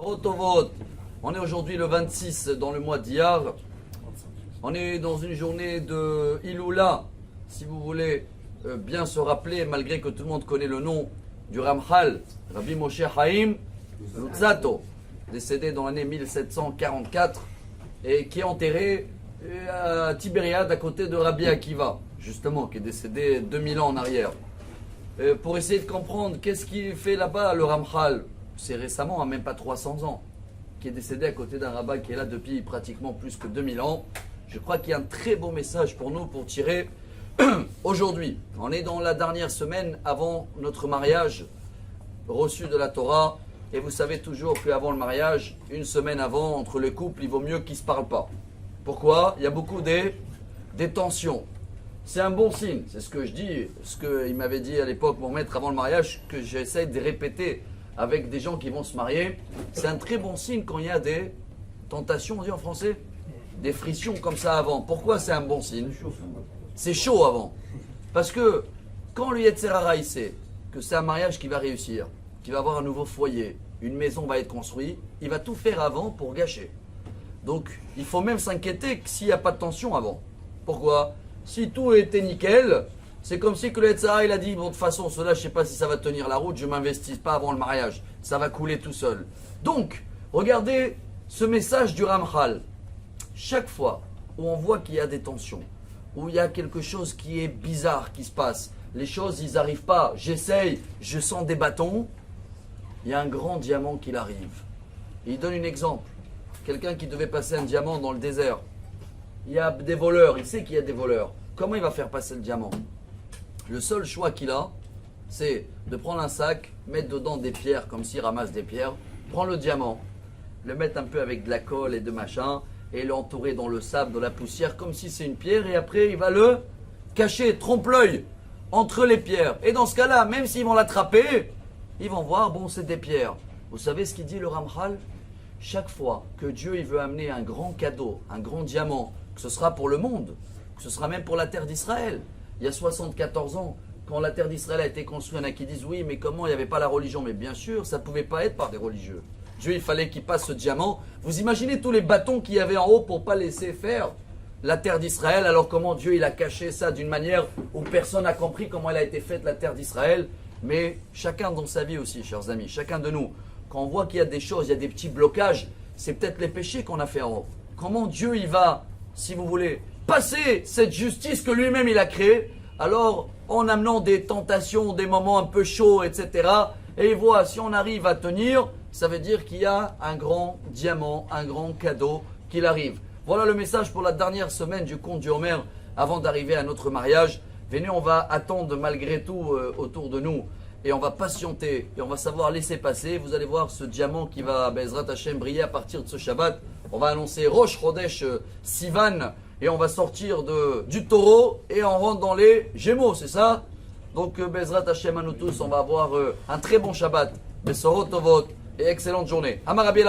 Tovot. On est aujourd'hui le 26 dans le mois d'Iyar. On est dans une journée de Iloula, si vous voulez bien se rappeler, malgré que tout le monde connaît le nom du Ramchal, Rabbi Moshe Chaim Luzzatto, décédé dans l'année 1744 et qui est enterré à Tibériade à côté de Rabbi Akiva, justement, qui est décédé 2000 ans en arrière. Pour essayer de comprendre qu'est-ce qu'il fait là-bas, le Ramchal, c'est récemment, hein, même pas 300 ans, qui est décédé à côté d'un rabbin qui est là depuis pratiquement plus que 2000 ans. Je crois qu'il y a un très beau message pour nous pour tirer aujourd'hui. On est dans la dernière semaine avant notre mariage reçu de la Torah. Et vous savez toujours qu'avant le mariage, une semaine avant, entre les couples, il vaut mieux qu'ils ne se parlent pas. Pourquoi? Il y a beaucoup des tensions. C'est un bon signe, c'est ce que je dis, ce qu'il m'avait dit à l'époque mon maître avant le mariage, que j'essaie de répéter avec des gens qui vont se marier. C'est un très bon signe quand il y a des tentations, on dit en français, des frictions comme ça avant. Pourquoi c'est un bon signe? C'est chaud avant. Parce que quand le Yetzer Hara il sait que c'est un mariage qui va réussir, qui va avoir un nouveau foyer, une maison va être construite, il va tout faire avant pour gâcher. Donc il faut même s'inquiéter que s'il n'y a pas de tension avant. Pourquoi? Si tout était nickel, c'est comme si que le Yetzer Hara il a dit, bon de toute façon cela je ne sais pas si ça va tenir la route, je ne m'investis pas avant le mariage, ça va couler tout seul. Donc regardez ce message du Ramchal. Chaque fois où on voit qu'il y a des tensions, où il y a quelque chose qui est bizarre qui se passe, les choses ils n'arrivent pas, j'essaye, je sens des bâtons, il y a un grand diamant qui arrive. Il donne un exemple. Quelqu'un qui devait passer un diamant dans le désert. Il y a des voleurs, il sait qu'il y a des voleurs. Comment il va faire passer le diamant? Le seul choix qu'il a, c'est de prendre un sac, mettre dedans des pierres, comme s'il ramasse des pierres, prendre le diamant, le mettre un peu avec de la colle et de machin, et l'entourer dans le sable, dans la poussière, comme si c'est une pierre, et après il va le cacher, trompe-l'œil, entre les pierres. Et dans ce cas-là, même s'ils vont l'attraper, ils vont voir, bon, c'est des pierres. Vous savez ce qu'il dit le Ramchal? Chaque fois que Dieu il veut amener un grand cadeau, un grand diamant, que ce sera pour le monde, que ce sera même pour la terre d'Israël. Il y a 74 ans, quand la terre d'Israël a été construite, il y en a qui disent, oui, mais comment il n'y avait pas la religion? Mais bien sûr, ça ne pouvait pas être par des religieux. Dieu, il fallait qu'il passe ce diamant. Vous imaginez tous les bâtons qu'il y avait en haut pour ne pas laisser faire la terre d'Israël. Alors comment Dieu, il a caché ça d'une manière où personne n'a compris comment elle a été faite, la terre d'Israël. Mais chacun dans sa vie aussi, chers amis, chacun de nous, quand on voit qu'il y a des choses, il y a des petits blocages, c'est peut-être les péchés qu'on a fait en haut. Comment Dieu, il va, si vous voulez, passer cette justice que lui-même, il a créée, alors en amenant des tentations, des moments un peu chauds, etc. Et il voit, si on arrive à tenir, ça veut dire qu'il y a un grand diamant, un grand cadeau qui arrive. Voilà le message pour la dernière semaine du conte du Homer avant d'arriver à notre mariage. Venez, on va attendre malgré tout autour de nous et on va patienter et on va savoir laisser passer. Vous allez voir ce diamant qui va, Bezrat Hashem, briller à partir de ce Shabbat. On va annoncer Rosh Chodesh Sivan et on va sortir du taureau et on rentre dans les Gémeaux, c'est ça? Donc Bezrat Hashem à nous tous, on va avoir un très bon Shabbat. Besorot Tovot et excellente journée. Amar Rabbi